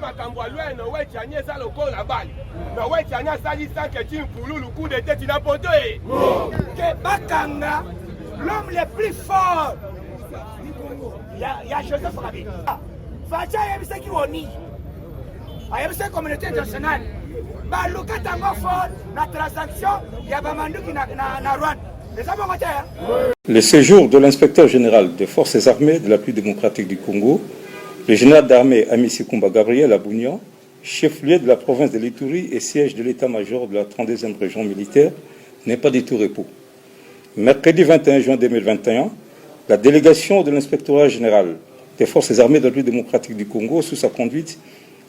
makambo alwe no wechani eza lokola bali no wechani asali sanke tim pululu coup de tête na poto que bakanga l'homme le plus fort ya Joseph Kabila facha yebisa ki woni ayebisa communauté internationale baluka tango fort la transaction ya bamanduki na Rwanda. Le séjour de l'inspecteur général des forces armées de la République démocratique du Congo, le général d'armée Amici Kumba Gabriel à Bougnan, chef-lieu de la province de l'Ituri et siège de l'état-major de la 32e région militaire, n'est pas du tout repos. Mercredi 21 juin 2021, la délégation de l'inspectorat général des forces armées de la République démocratique du Congo, sous sa conduite,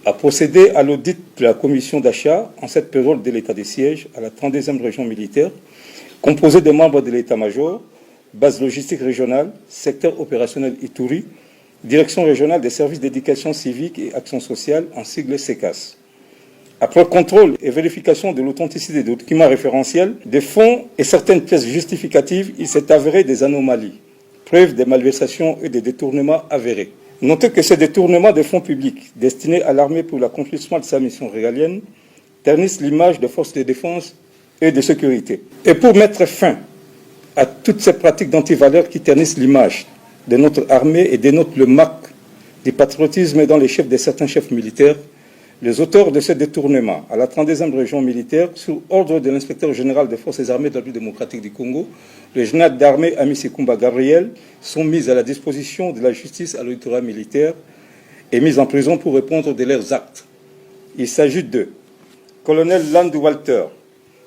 a procédé à l'audit de la commission d'achat en cette période de l'état de siège à la 32e région militaire, composé des membres de l'état-major, base logistique régionale, secteur opérationnel Ituri, direction régionale des services d'éducation civique et action sociale, en sigle SECAS. Après contrôle et vérification de l'authenticité des documents référentiels, des fonds et certaines pièces justificatives, il s'est avéré des anomalies, preuve des malversations et des détournements avérés. Notez que ces détournements des fonds publics destinés à l'armée pour l'accomplissement de sa mission régalienne ternissent l'image des forces de défense et de sécurité. Et pour mettre fin à toutes ces pratiques d'antivaleurs qui ternissent l'image de notre armée et dénotent le marque du patriotisme dans les chefs de certains chefs militaires, les auteurs de ces détournements à la 32e région militaire, sous ordre de l'inspecteur général des forces armées de la République démocratique du Congo, le général d'armée Amici Kumba Gabriel, sont mis à la disposition de la justice à l'autorité militaire et mis en prison pour répondre de leurs actes. Il s'agit de colonel Land Walter,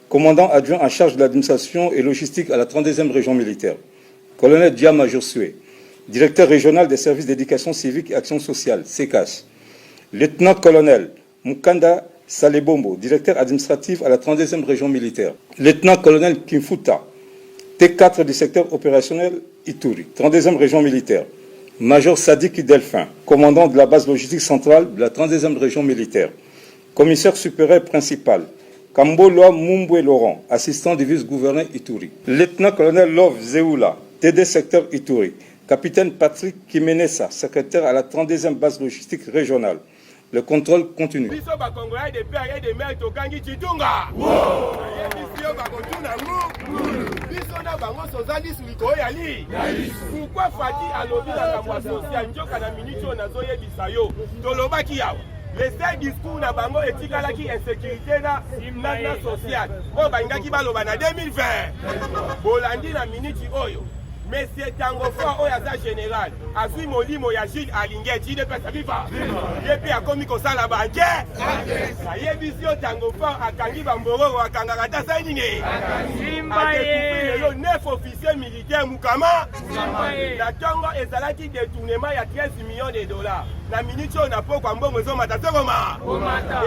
commandant adjoint en charge de l'administration et logistique à la 32e région militaire. Colonel Diama Josué, directeur régional des services d'éducation civique et action sociale, SECAS. Lieutenant-colonel Mukanda Salebombo, directeur administratif à la 32e région militaire. Lieutenant-colonel Kimfuta, T4 du secteur opérationnel Ituri, 32e région militaire. Major Sadiki Delphin, commandant de la base logistique centrale de la 32e région militaire. Commissaire supérieur principal, Kamboloa Mumbwe Laurent, assistant du vice-gouverneur Ituri. Lieutenant-colonel Love Zeoula, TD secteur Ituri. Capitaine Patrick Kimenesa, secrétaire à la 32e base logistique régionale. Le contrôle continue. Le seul discours na bango etikalaki insécurité na sociale. O bangaki baloba na 2020. Bolandi na minute oyo. Monsieur Tango Fort oyo aza général. Azui molimo ya Gilles Alingeti de pesa viva. Yepi akomi kosala banke. Na yebisi yo Tango Fort akangi bamboro akangaka ta sainine. Simbaye. Lelo 9 officiers militaires mukama. Simbaye. La tongo ezalaki détournement ya 13 millions de dollars. La minute on a pas quoi mbongo zo mata sokoma.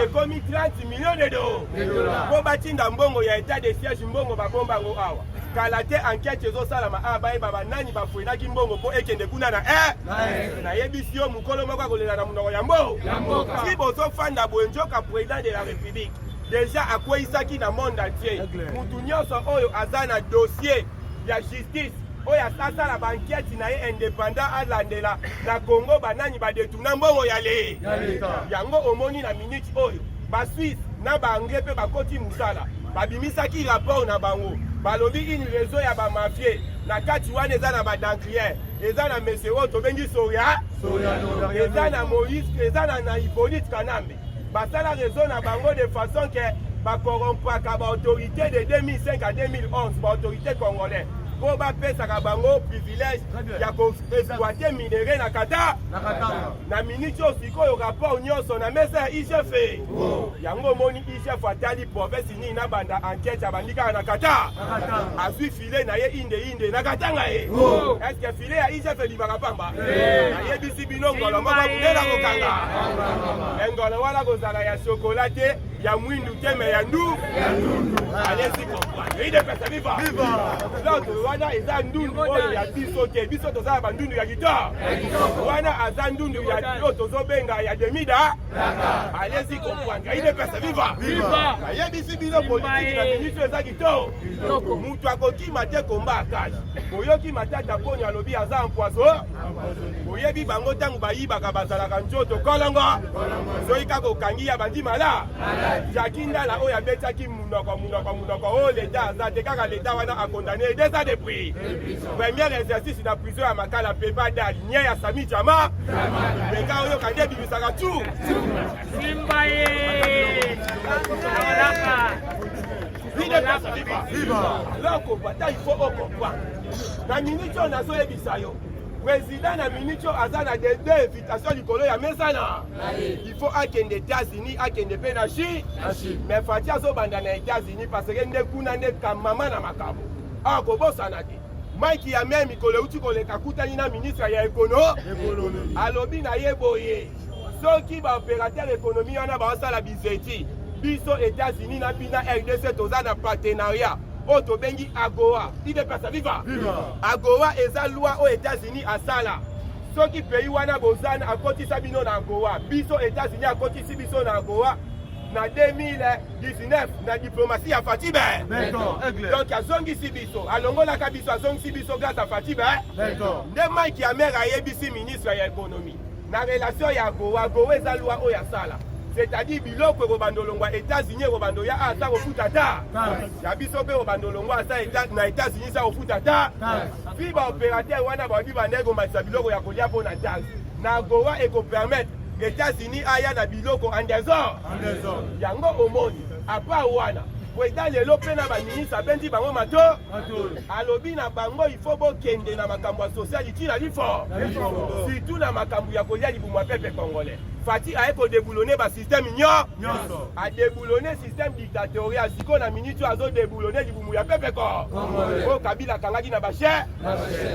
Et comme 30 millions de dollars. Ko batinda mbongo ya état de siège mbongo ba bomba ngo awa. Kalate enquête zo sala ma abaye baba nani ba fuina ki mbongo po ekende kuna na na yebisi yo mukolo moko kolela na munoko ya mbo. Si bozo fanda bonjoka président de la République. Déjà akoisaki na monde entier. Mutu nyonso oyo azana dossier ya justice. Oya sasa la banquette na ye indépendant à landela na Congo banani ba détourna mbongo ya le yango omoni na minute oyo ba Suisse na ba anglais pe ba koti musala ba bimisaki rapport na bango balobi une réseau ya ba mafie na kati wana eza na ba Danclier eza na monsieur Otto bengi Soria eza na Moïse eza na Hippolyte Kanambe basala réseau na bango de façon que ba corrompre ba autorité de 2005 à 2011 ba autorité congolaise pour pesa ka bango privilège ya ko exploiter minerai na kata na minute osiko rapport nyonso na mesa IGF yango moni IGF atali province ni na banda enquête ya bandika na kata azui filet na ye inde na katanga e est-ce que filet ya IGF libaka pamba na yebisi bilongo lo moko kudela kokanga engolo wala kozala ya chocolate ya mwindu teme ya ndu allez-y comprendre il dépêche viva donc wana eza ndundu oyo ya biso te biso tozala bandundu ya guitare wana aza ndundu ya oyo tozobenga ya demida allez-y comprendre il dépêche viva ayebisi bino politiki na ministre eza kitoko mutu akokima te komba akali oyoki matata poni alobi aza empoiso oyebi bango ntango bayibaka bazalaka nzoto kolongo soki kaka okangi ya bandi mala jaki ndala oyo abetaki munoko oyo leta aza te kaka leta wana akondane deza depuis premier exercice na prison ya makala pepa dali nye ya sami chama meka oyo kandi ebimisaka tu simba ye loko bata il faut comprendre na minute oyo nazoyebisa yo président na minute oyo aza na de invitation likolo ya mesana il faut akende États-Unis akende mpe na Chine mais fati azobanda na États-Unis parce que nde kuna nde kamama na makambo awa kobosana te Mike ya me mikolo euti koleka kutani na ministre ya ekonomi alobi na ye boye soki baopérateur économie wana baosala bizeti biso États-Unis na bina RDC toza na partenariat oyo tobengi AGOA idepesa viva AGOA eza loi aux États-Unis asala soki pays wana bozana akotisa bino na AGOA biso États-Unis akotisi biso na AGOA na 2019 na diplomatie ya Fatibe donc azongisi biso alongolaka biso azongisi biso grâce à Fatibe nde Mike ya mer ayebisi ministre ya économie na relation ya AGOA AGOA eza loi oyo asala c'est-à-dire biloko ekobandolongwa États-Unis ekobando ya asa kofuta ta ya biso mpe ekobandolongwa asa na États-Unis sa kofuta ta fi baopérateur wana baobi banda ekomatisa biloko ya kolia mpo na taxe na AGOA ekopermettre États-Unis aya na biloko en désordre yango omoni apa wana président lelo mpe na baministre abendi bango mato alobi na bango il faut bokende na makambo ya social itina lifort surtout na makambo ya kolia libumu ya pepe congolais Fati aye kodeboulonner ba système nyonso adeboulonner système dictatorial siko na minute azo deboulonner libumu ya pepe ko o Kabila kangaki na bache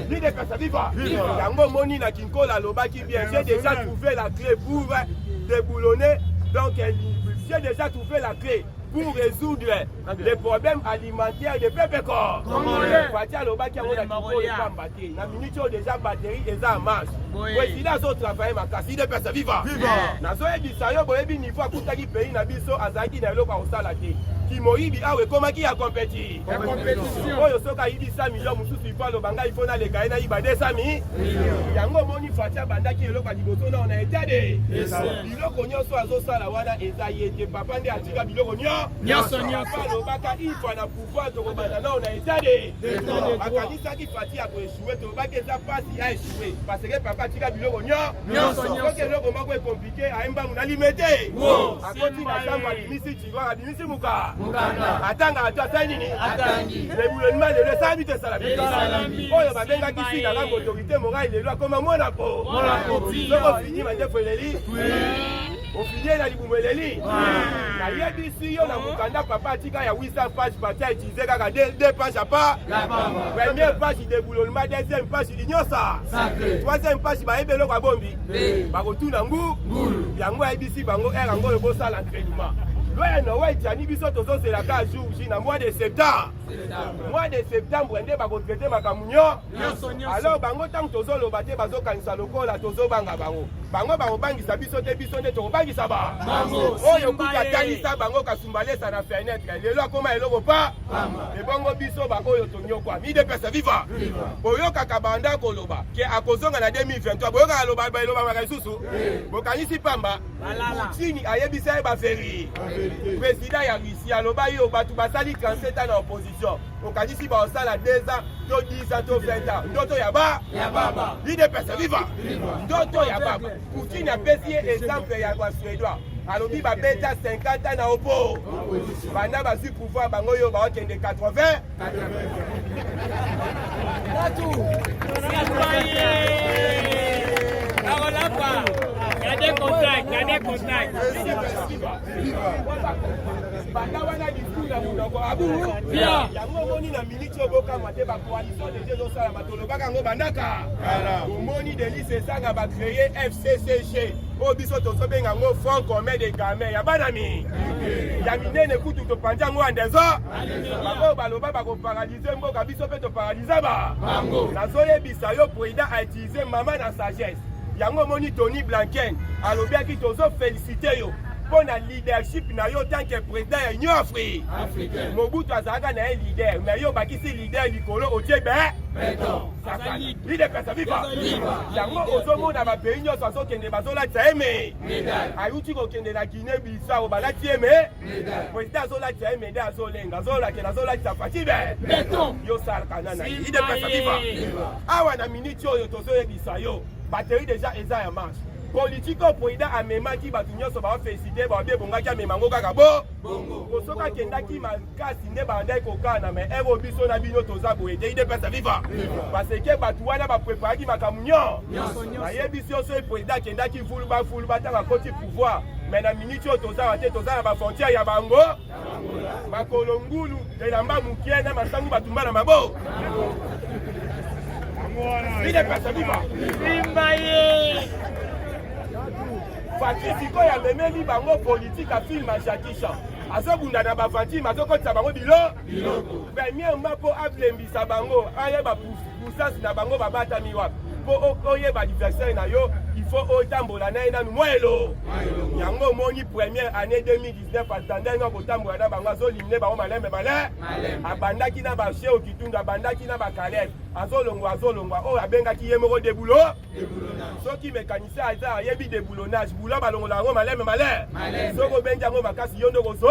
ni de pesa viva yango moni na Kinkola lobaki bien j'ai déjà trouvé la clé pour déboulonner donc j'ai déjà trouvé la clé pour résoudre les problèmes alimentaires de peuple corps. Fati alobaki yango na Kinkola epamba te na minute oyo déjà batterie eza en marche président azotravaille makasi de pesa viva nazoyebisa yo boyebi niveau akutaki pays na biso azalaki na eloko akosala te kimoyibi awa ekomaki ya compéti oyo soki ayibi 100 millions mosusu ifo aloba ngai ifo naleka ye nayiba 200 yango moni Fati abandaki eloko ya liboso nao na etade biloko nyonso azosala wana eza ye te papa nde atika biloko nyonso alobaka ifo na pouvoir tokobanda nao na etade bakanisaki Fati akoeshue tolobaki eza mpasi aeshue parce que papa atika biloko nyonso soki eloko moko ekomplike ayembangu nalimete akoti na sambo abimisi tiroir abimisi muka atanga atu asali nini lebulonima lelo esala bito esala oyo babengaki sina kanga autorité morale lelo akoma mona po soko ofini mandefu eleli ofinie na libumu eleli nayebisi yo na mokanda papa atika ya 800 page pati autilize kaka 2 page apa première page deboulonnement deuxième page linyosa troisième page bayebi eloko abombi bakotuna ngulu yango ayebisi bango ere yango oyo bosala entraînement loyano waitiani biso tozozelaka jour J na mois de septembre nde bakotraite makambo nyonso alors bango ntango tozoloba te bazokanisa lokola tozobanga bango bakobangisa biso te biso nde tokobangisa oyo kuta atalisa bango kasumbalesa na fenêtre lelo akoma eloko pa ebongo biso baoyo tonyokwa midepesa viva boyokaka banda koloba ke akozonga na 2023 boyokaka elobamaka lisusu bokanisi pamba Poutine ayebisa ye baferi président ya Russie aloba yo bato basali 37 ans na opposition okanisi baosala 2 ans to 10 ans to 20 ans ndoto ya baba lidepesa viva ndoto ya baba Poutine apesi ye exemple ya basuédois alobi babeta 50 ans na opo banda bazwi pouvoir bango oyo baokende 80 banda wana discours na munoko abu yango moni na minute oboka mate ba coalition de jeux osala matolobaka ngo bandaka omoni Délice Esanga ba créer FCCG o biso tozobenga ngo Fonds commun des gamins ya banami ya minene kutu topanja ngo andezo bako baloba bako paralyser mboka biso pe to paralyser ba nazoyebisa yo président a utilisé maman na sagesse yango moni Tony Blanken alobiaki tozo féliciter yo pour la leadership na yo tant que président ya Union Africaine Mobutu azalaka na leader mais yo bakisi leader likolo otie leader pesa viva yango ozomona ba pays nyonso azokende bazolatisa eme ayuti kokende na Guinée Bissau balati eme président azolatisa eme nde azolatisa Fatibe yo salaka nana leader pesa viva awa na minute oyo tozoyebisa yo batterie déjà eza ya marche politique au président amemaki batu nyonso ba féliciter ba bebongaki amemango kaka kosoka kendaki makasi nde bandai kokana mais ero biso na bino toza boye te ide pesa viva parce que batu wana ba préparaki makamunyo ayebisi oso e président kendaki fulu batanga koti pouvoir mais na minute oyo toza na ba frontière ya bango makolo ngulu elamba mukie na masangu batumba na mabo ide pesa viva Fati siko ya memeli bango politique a film a Jackie Chan. Azobunda na bafati mazokotisa bango biloko. Premièrement po ablembisa bango ayeba poussance na bango babata miwapi. Po oyeba adversaire na yo, il faut otambola na ina mwelo. Yango moni première année 2019 attendait na kotambola na bango azolimne bango malembe abandaki na ba cheo kitunda abandaki na ba Caleb. Azolongwa o abengaki yemoko debulo. Soki mécanicien aza yebi déboulonnage bula balongola ngo maleme soko benja ngo makasi yondo kozo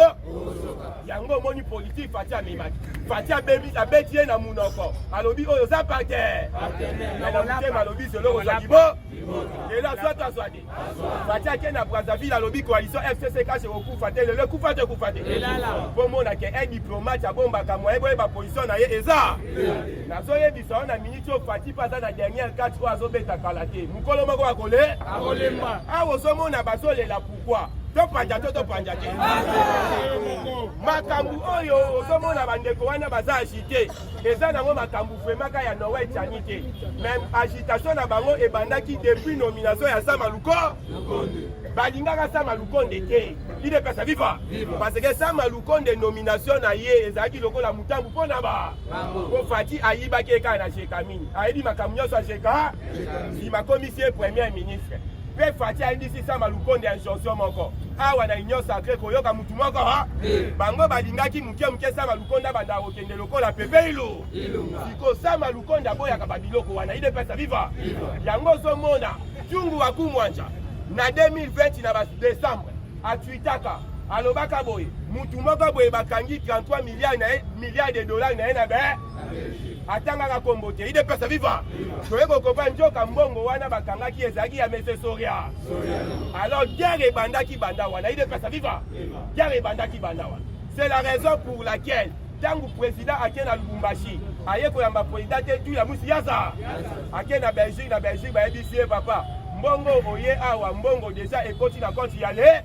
yango moni politique Fati amimaki Fati abebi abetie na munoko alobi oyo za parterre alobi selo kozaki bo ela swati Fati ake na Brazzaville alobi coalition FCC kashe okufa te lelo kufa te po mona ke un diplomate abombaka moye boye ba position na ye eza nazoyebisa na minute o Fati pasa na dernière 4 fois azobeta kalate mukolo moko akole awo somona bazolela pourquoi topanja te makambu oyo ozomona bandeko wana baza agité eza nango makambu fremaka ya Noé Tchani te même agitation na bango ebandaki depuis nomination ya Sama Lukonde balingaka Sama Lukonde te ide pesa viva parce que Sama Lukonde nomination na ye ezalaki lokola mutambu mpona po Fati ayibaki ekaka na Shekamini ayebi makambu nyonso ya Sheka simakomisie premier ministre pe Fati ayindisi Sama Lukonde ya injonction moko awa na union sacrée koyoka mutu moko bango balingaki muke Sama Lukonde banda kokende lokola pepe ilo siko Sama Lukonde aboyaka babiloko wana ide pesa viva yango ozomona chungu wakumwanja na 2020 na décembre atwitaka alobaka boye mutu moko boye bakangi 33 milliards de dollars na ye na atangaka kombo te ide pesa viva toyeko kopa njoka mbongo wana bakangaki ezalaki ya Mese Soria alors guerre ebandaki banda wana ide pesa viva guerre ebandaki banda wana c'est la raison pour laquelle tangu président ake na Lubumbashi aye koyamba président te tu ya musi yaza ake na Belgique bayebisi ye papa mbongo oye awa mbongo déjà ekoti na compte ya l'État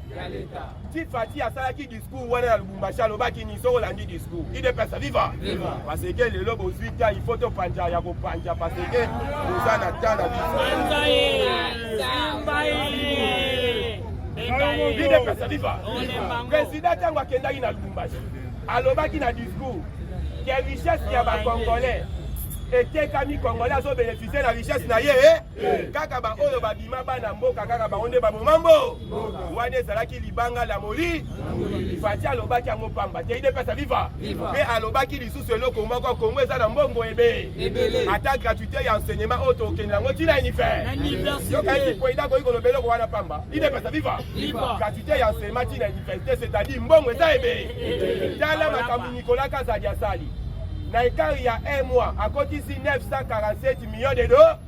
ti Fati asalaki discours wana na Lubumbashi alobaki ni soko landi discours ide pesa viva parce que lelo bozwika il faut topanja ya kopanja parce que oza na tana ide pesa viva président tango akendaki na Lubumbashi alobaki na discours que richesse ya bakongolais etekami congolais azo bénéficier na richesse na ye kaka ba oyo babima bana mboka kaka ba onde ba momambo wana ezalaki libanga la moli Fati alobaki yango pamba te ide pesa viva pe alobaki lisusu eloko moko Kongo eza na mbongo ebele ata gratuité ya enseignement oyo tokende yango ntina yokaisi président koyi koloba eloko wana pamba ide pesa viva gratuité ya enseignement ntina université c'est-à-dire mbongo eza ebele tala makambo Nicolas Kazadi asali na ekari ya un mois akotisi 947 millions de dollars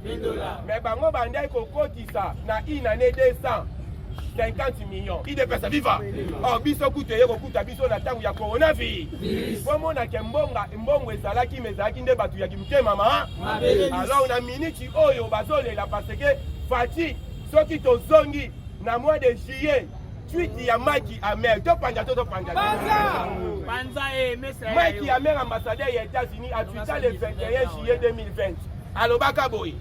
mais bango bandai kokotisa na une année 250 millions ide pesa viva biso kutu eye kokuta biso na ntango ya coronavirus pomonake mbongo ezalaki mezalaki nde bato ya kimutema alors na miniti oyo bazolela parce que Fati soki tozongi na mois de juillet tweet ya Mike Amer to panja Mike Amer ambassadeur des États-Unis a tweeté le 21 juillet 2020 alobaka boy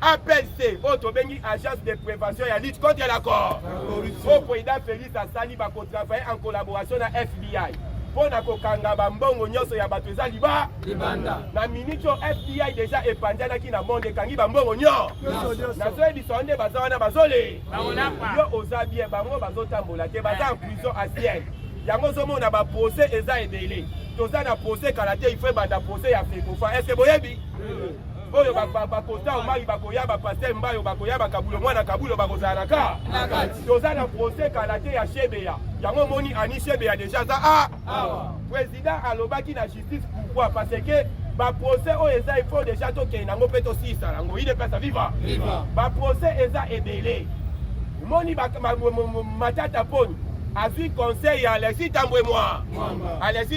APC autre bengi agence de prévention et lutte contre la corruption au président Félix Asali va travailler en collaboration avec FBI pour na kokanga bambongo nyonso ya bato eza libanda na minute FBI déjà epandana na monde kangi bambongo nyo na so ebisonde baza wana bazole yo ozabie bango bazotambola te baza en prison ancienne yango zomona ba procès eza ebele toza na procès kala te il faut banda procès ya fekofa est-ce boyebi oyo bakota omari bakoya bapaster mbayo bakoya bakabulo mwana kabulo bakozala naka toza na procès kala te ya shebeya yango moni ani shebeya déjà za président alobaki na justice pourquoi parce que ba procès oyo eza il faut déjà tokende nango mpe tosisa nango ile pesa viva ba procès eza ebele moni matata poni azwi conseil ya Alexis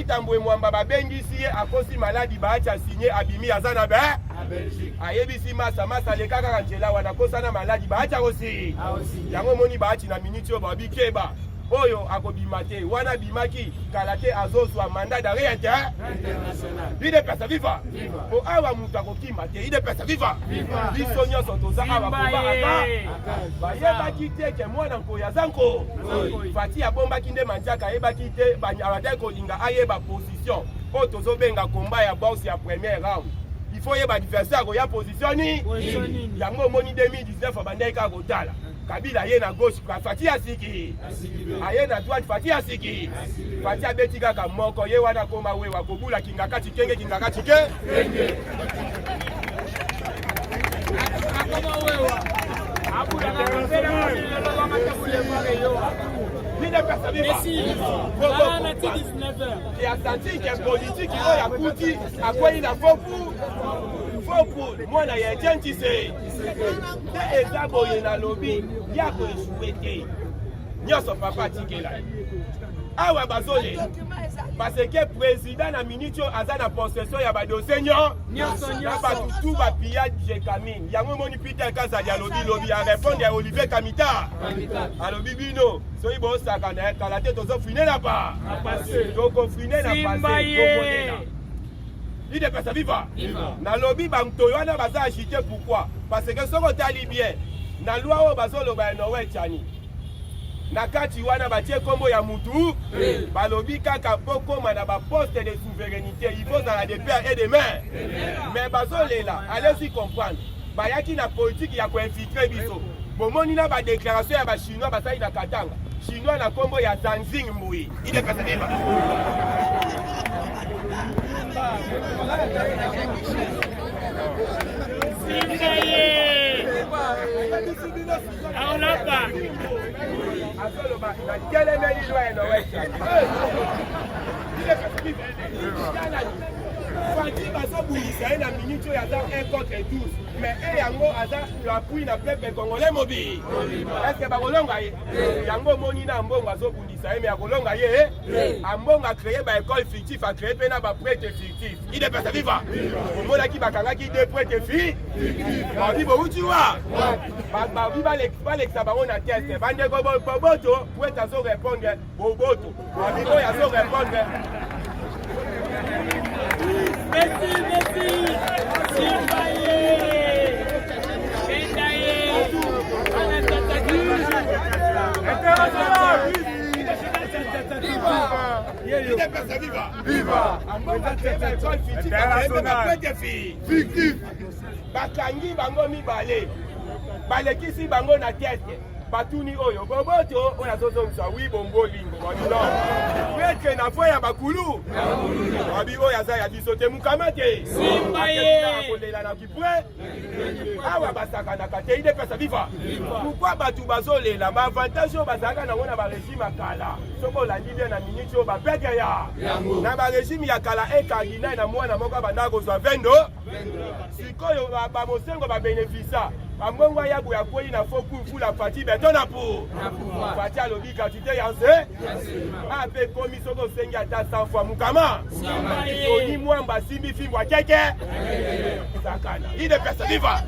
Tambwe Mwamba babengisi ye akosi maladi baacha signé abimi azana be ayebisi masa leka kaka nzela wana kosana maladi baacha kosi yango moni baachi na minute oyo babikeba oyo akobima te wana bimaki kala te azozwa mandat d'arrêt international ide pesa viva po awa mutu akokima te ide pesa viva biso nyonso toza awa kobaka bayebaki te ke mwana nkoya aza nko fati abombaki nde manjaka ayebaki te abadai kolinga ayeba position oyo tozobenga komba ya bourse ya première round il faut yeba adversaire koya position ni yango omoni 2019 abandai kaka kotala Kabila ye na gauche Fati asiki aye na droite Fati asiki Fati abeti kaka moko ye wana koma wewa kobula kingaka chikenge qui a senti que politique oyo akuti akwei na foku mwana ya Tise te eza boye na lobi ya koesue te nyonso papa atikela awa bazole parce que président na minute aza na possession ya badossier na batutu bapillage kamine yango moni Peter Kazadi alobi lobi a répondre ya Olivier Kamita alobi bino soki bosaka na kala te tozofrine na pa tokofrine na passé il est pas viva na lobby bamtoyo wana baza agité pourquoi parce que soko tali bien na loi o bazolo ba nowe chani na kati wana batie kombo ya mutu balobi kaka pokoma na ba poste de souveraineté il faut dans la de père et de mère mais bazolela allez-y comprendre bayaki na politique ya ko infiltrer biso bomoni na ba déclaration ya ba chinois basali na Katanga chinois na kombo ya Zanzing Mbui il est pas viva Fati bazobungisa ye na minute oyo aza 1 contre 12 mais yango aza l'appui na peuple congolais mobile est-ce que bakolonga ye yango moni na mbongo azobundisa ye mais akolonga ye ambongo acréé baécole fictif acréé mpe na baprêtre fictif ide pesa viva omonaki bakangaki de prêtre fi babi bouti wa babi balekisa bango na teste bandeko boboto prêtre azorépondre boboto babi oyo azorépondre Merci. Simbaye. Bendaye. Viva. Bakangi bango mibale. Balekisi bango na teste. Batuni oyo boboto oya zozongisa wi bongo lingo babilo weke na foya bakulu babi oya za ya biso te mukamate Simbaye kolela na kipwe awa basaka na kate ide pesa viva pourquoi batu bazolela ba avantage o bazaka na ngona ba régime akala soko landi bien na minute o ba peke ya na ba régime ya kala ekangina na mwana moko banda kozwa vendo sikoyo ba mosengo ba bénéficia ambongo ya boya kweli na foku la Fati beton na pour Fati alobi quantité yanse ape komi soko sengi ata 100 fois mukama oni mwamba simbi fimwa keke sakana ide pesa viva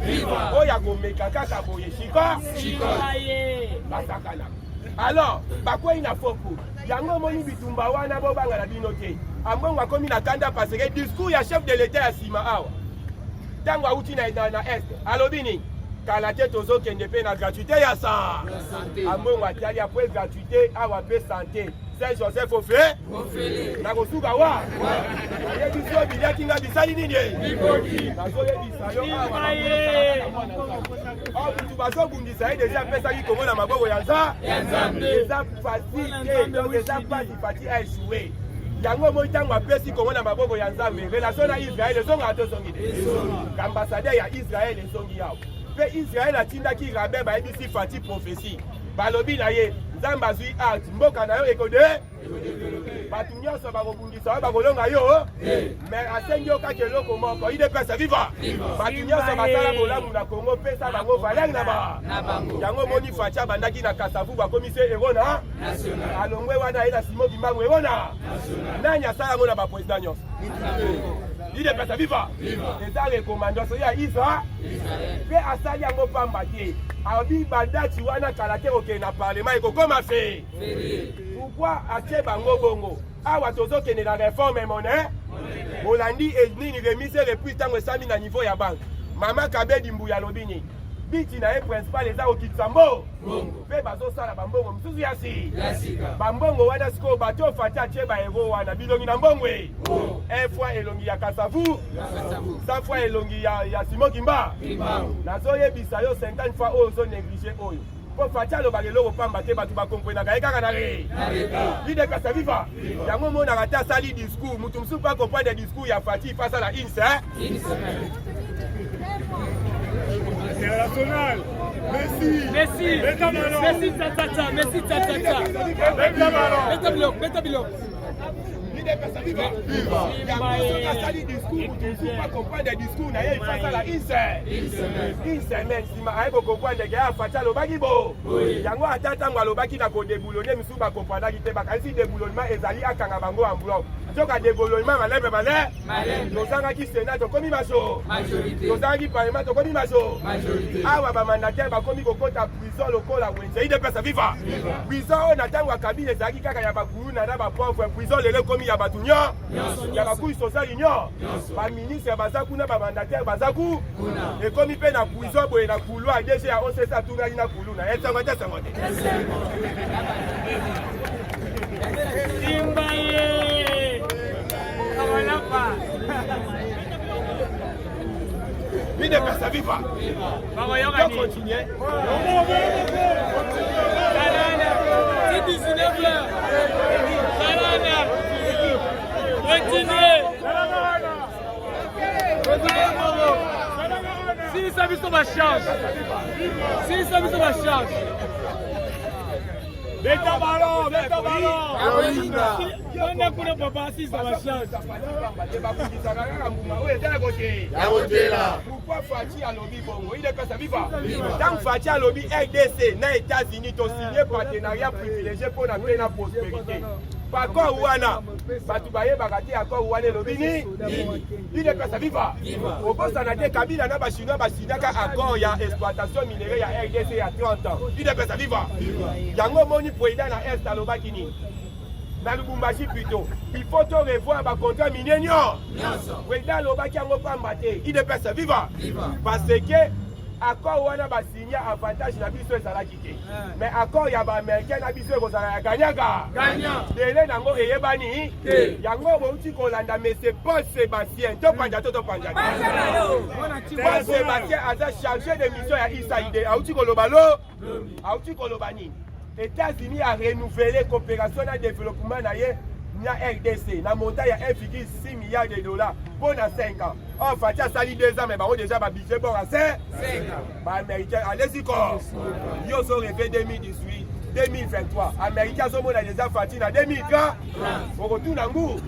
oya komeka kaka boye shiko Simbaye basakana alors bakwei na foko yango moni bitumba wana bobanga na bino te ambongo akomi na kanda parce que discours ya chef de l'état ya nsima awa ntango awuti na est alobi nini kala te tozokende mpe na gratuité ya ambongo atiali apres gratuité awa mpe santé Saint Joseph ofe nakosuka wa nayebi so biliaki nga bisali nini nazoyebisa yo awa butu bazobundisa ye deja apesaki kongo na maboko ya nzambe eza facile donc eza pasi fati aeshue yango moi ntango apesi kongo na maboko ya nzambe relation na israel ezongaka to ezongi te ambasadeur ya israel ezongi yawo mpe israel atindaki rabe bayebisi fati prophétie balobi na ye nzambe azwi art mboka na yo ekode bato nyonso bakobundisa oyo bakolonga yo mais asengi yo kaka eloko moko idepesa viva bato nyonso basala bolamu na kongo pesa bango valer na bango yango moni faci abandaki na kasavu bakomi se ero na alongwe wana ye na simo kimbangu ero na nani asala yango na bapresident nyonso idepesa viva eza rekomandation ya israel mpe asali yango pamba te abi badati wana kala te okende na parlement ekokoma fe pourquoi atie bango bongo awa tozokende na réforme monnaie bolandi nini remise reprise ntango esami na niveau ya banque mama kabedi mbuya alobi nini biti na ye principal eza kokitisa mpe bazosala bambongo mosusu ya bambongo wana sikoyo bato ofati atie baero wana bilongi na mbongwe fois elongi ya kasavu 100 fois elongi ya simo kimba nazoyebisa yo 50 fois oyo ozonéglige oyo po fati alobaka eloko pamba te bato bakomprenaka ye kaka na lidepesa viva yango monaka te asali discours motu mosusu mpo akomprendre discours ya fati fa asala une International. Messi. Messi Tata. Meta bloc. Idepesa viva yango asali discours motu mosusu pa comprendre discours na ye ifasala une semaine nsima aye kokomprendre ke afati alobaki bo yango ata ntango alobaki na kodebulone misusu bakomprendaki te bakanisi debulonnement ezali akanga bango en bloc soka debulonnement malebe tozangaki sénat tokomi tozangaki parlement tokomi awa bamandatere bakomi kokota prison lokola wenze idepesa viva prison oyo na ntango akabine ezalaki kaka ya bakuluna na bapauvre prison lelo ekomi ya bato ya bakui sociali baministre baza kuna bamandatere baza ku ekomi mpe na prison boye na kulu adg ya ocs atungaki na kulu na esango te sango te Idepesa viva on continue. C'est 19 heures. Continuez. Si ça veut ma charge. Mets ton ballon. On a pour le papa si ça va changer. Pourquoi Fati alobi bongo? Idepesa viva. Tant Fati alobi RDC na États-Unis to signé partenariat privilégié pour la pleine prospérité. Accord wana bato bayebaka te accord wana elobi nini idepesa viva okosana te kabila na bachinois basinaka accord ya exploitation minérale ya RDC ya 30 ans idepesa viva yango moni président na est alobaki nini na Lubumbashi plutôt il faut to revoir bacontract minier nyonso président alobaki yango pamba te idepesa viva parce que accord wana basigné avantage na biso ezalaki te mais accord ya baaméricain na biso ekozala ya ganyaka dele nango eyebani yango bouti kolanda mese Paul Sébastien topanja Paul Sébastien aza chargé de mission ya USAID auti koloba nini États-Unis a renouvelé coopération na développement na ye na RDC na montant ya 1,6 milliard de dollars pour 5 ans. On fait ça 2 ans mais bah déjà ba budget bon à 5 ans. Bah américain allez-y quoi. Yo sont rêvé 2018, 2023. Américain sont mona déjà fati na 2030. On retourne en ngou.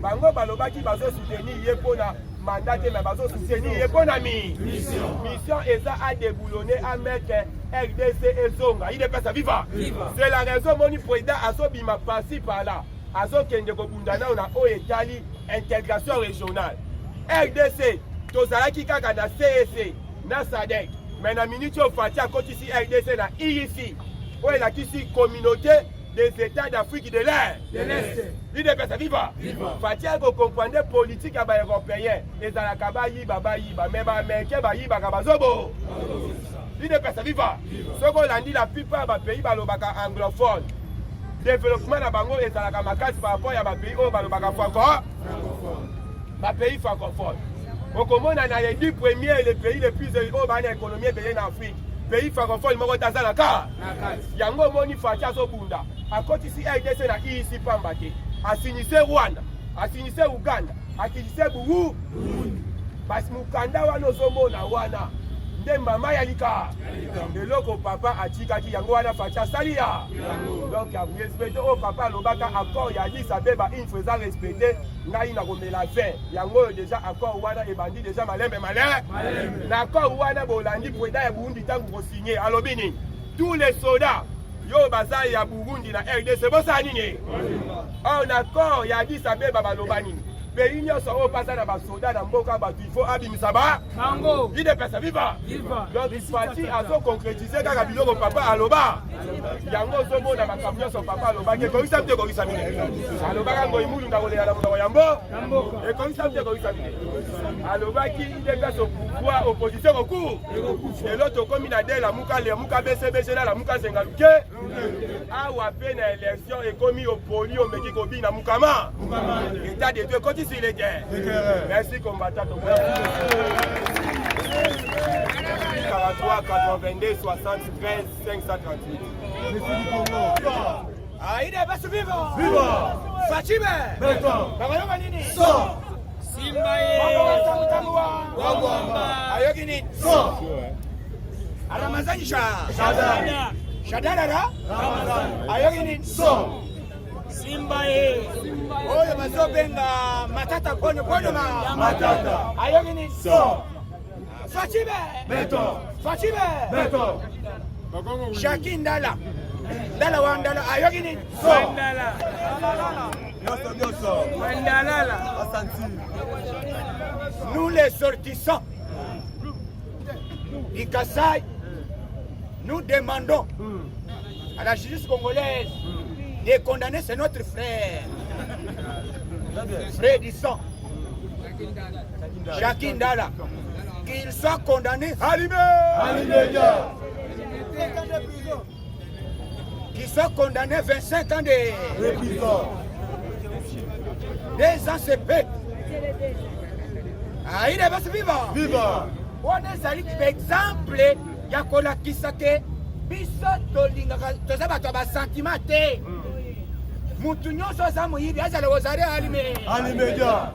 Bango balobaki bazo soutenir ye pour na mandat mais bazo soutenir ye pour na mission eza à déboulonner à mettre RDC et Zonga. Il est pas ça viva. C'est la raison mon président asobima passé par là. Azokende kobundana na o etali intégration régionale RDC tozalaki kaka na CEC na SADC mais na minute ofati akotisi RDC na IIC oyo elakisi communauté des États d'Afrique de l'Est. L'UDPS viva. Fatia ko comprendre politique ya ba européen ezalaka bayiba mais ba américain bayiba ka bazobo. L'UDPS viva. Soko landi la plupart ba pays balobaka anglophone. Développement na bango ezalaka makasi par rapport ya ba pays oyo balobaka francophone. Ba pays francophone. Okomona na les 10 premiers les pays les plus oyo ba na économie belé en Afrique. Pays francophone moko tazalaka. Yango moni Fatia so bunda. Akotisi RDC na ici pamba te. Asinise Rwanda, asinise Uganda, asinise Burundi. Basi mukanda wana ozomona wana. Nde mama yalika. Eloko papa atikaki yango wana Fatia salia. Donc ya respecter au papa alobaka accord ya Addis Abeba il faisait respecter ngai na komela fin. Yango déjà accord wana ebandi déjà malembe. Na accord wana bolandi président ya Burundi tangu ko signer alobi nini? Tous les soldats yo bazali ya Burundi na RDC bosa nini? En accord ya Addis Abeba baloba nini? Pays nyonso oyo pasa na basoda na mboka bato il faut abimisa bango. UDPS viva. Donc Fati azo concrétiser kaka biloko papa aloba. Yango ozomona makambo nyonso papa alobaki ekoyisa mpe ekoyisa mine. Alobaka ngoi mulu ndakolela na munoko ya mbo. Ekoyisa mpe ekoyisa mine. Alobaki UDPS pouvoir opposition recours. Lelo tokomi na de la muka BCBC na la muka sengaluke. Awa pe na élection ekomi opoli omeki kobi na mukama. État de Dieu côté sur les terres. Merci combattant. 43 82 73 538. UDPS viva. Fatime. Baba nini? Simba ye. Wagwamba. Ayoki nini? Ramazani Shadara. Ayoki nini? Simba ye. Oyo bazobenga matata kono matata. Ayoki nini? Fatime. Shaki Ndala wandala ayoki nini? Mandala. Nous les sortissants du Kassai, nous demandons à la justice congolaise de condamner, c'est notre frère du sang, Shaki Ndala, qu'il soit condamné qu'il soit condamné 25 ans de prison. 2 ans CP. UDPS viva. On est exemple ya kolakisa ke biso tolingaka toza bato ba sentiment te. Mutu nyonso aza moyibi azala ozare alimedia.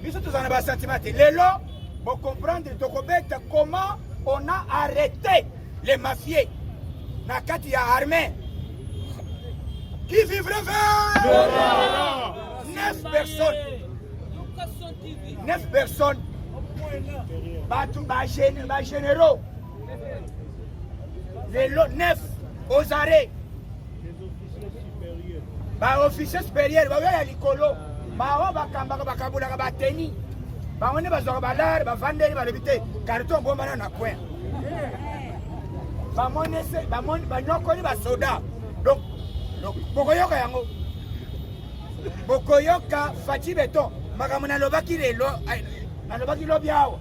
Biso toza ba sentiment te. Lelo bo comprendre tokobeta comment on a arrêté les mafieux na kati ya armée. Qui vivrait vers 9 personnes. 9 personnes. Ba généraux. Les 9 aux arrêts. Ba officiers supérieurs. Ba ya likolo. Ba bakambaka bakabulaka ba teni. Ba one bazwa balar ba vandeli ba lebite carton bomba na coin. Ba monese ba nyokoli ba soda. Donc bokoyoka yango. Bokoyoka Fati Beton. Makambo nalobaki lelo. Nalobaki lobi awa.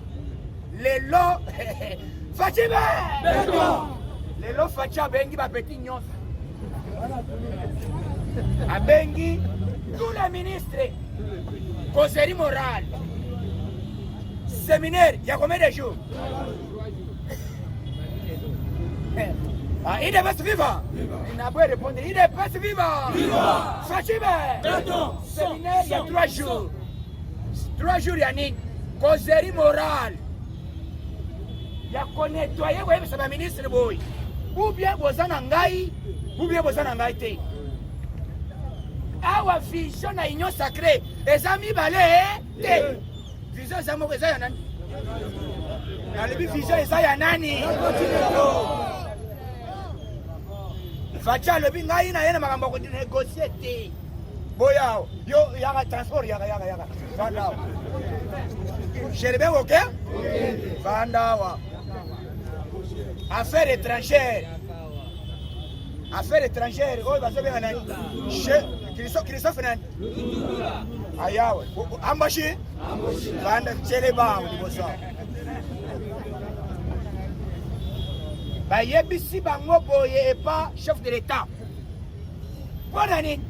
Lelo Fati Beton. Lelo Fati abengi ba petit nyonso. Abengi tous les ministres. Conseil moral. Séminaire, il y a combien de jours? UDPS viva. Il n'a pas répondu. UDPS viva. Fatime. Séminaire, il y a 3 jours. 3 jours, il y a une causerie morale. Il y a qu'on nettoyer, vous voyez, c'est ma ministre boy. Ou bien vous en engaï, ou bien vous en engaïté. Awa vision na union sacrée. Les amis balé. Vision za mo eza ya nani? Alibi vision eza ya nani? Facha lebi ngai na yena makambo ko négocier te. Boya yo yaka transport yaka. Fanda. Sherebe OK? Fanda wa. Affaires étrangères. affaires étrangères oyo bazobenga nani Christophe nani ayawe ambashi banda chele bawo liboso bayebisi bango boye epa chef de l'état mpona nini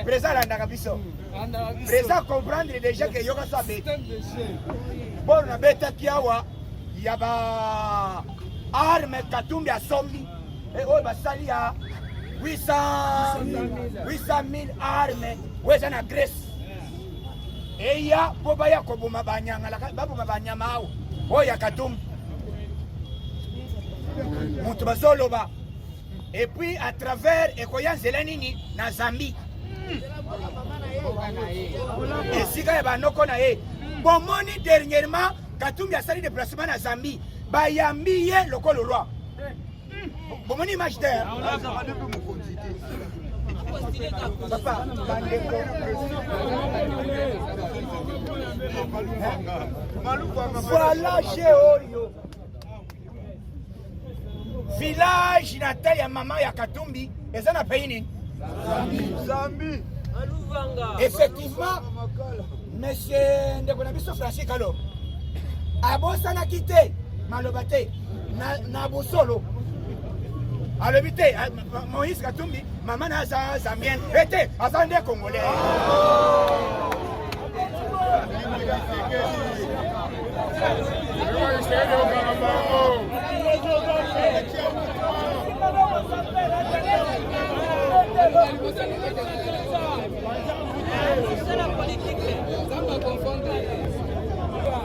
président alandaka biso président comprendre déjà que yoka so abeti bolo nabetaki awa ya ba arme Katumbi asombi oyo basali ya 800,000 arme oyo eza na Grèce eya mpo baya koboma banyanga baboma banyama awa oyo ya Katumbi moto bazoloba et puis à travers ekoya nzela nini na Zambie esika ya banoko na ye bomoni dernièrement Katumbi asali déplacement na Zambie bayambi ye lokolo lwa bomoni image te papa voilà chez oyo village natal ya mama ya Katumbi eza na pays nini Zambie. Effectivement monsieur ndeko na biso Francis Kalo abosanaki te maloba te na bosolo alobi te Moïse Katumbi mama na aza zambienne ete aza nde congolais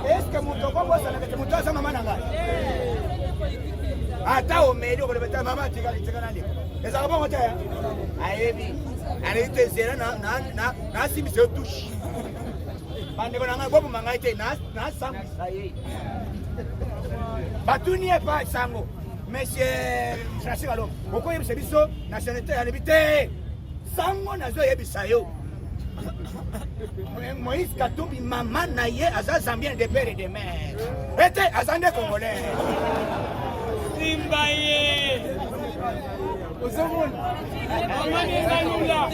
est-ce que moto kobosana ke moto aza mama na ngai ata omeli okolobeta mama tika nani ezaka bongo te ayebi aleyi te zela nasimbisa yo tushe bandeko na ngai boboma ngai te nasambwisa ye batuni ye pa sango monsieur Francis Kalo okoyebisa biso nationalité alebi te sango nazoyebisa yo Moïse Katumbi mama na ye aza zambien de père et de mère ete aza nde congolais Simba ye ozomona mama ni ezalula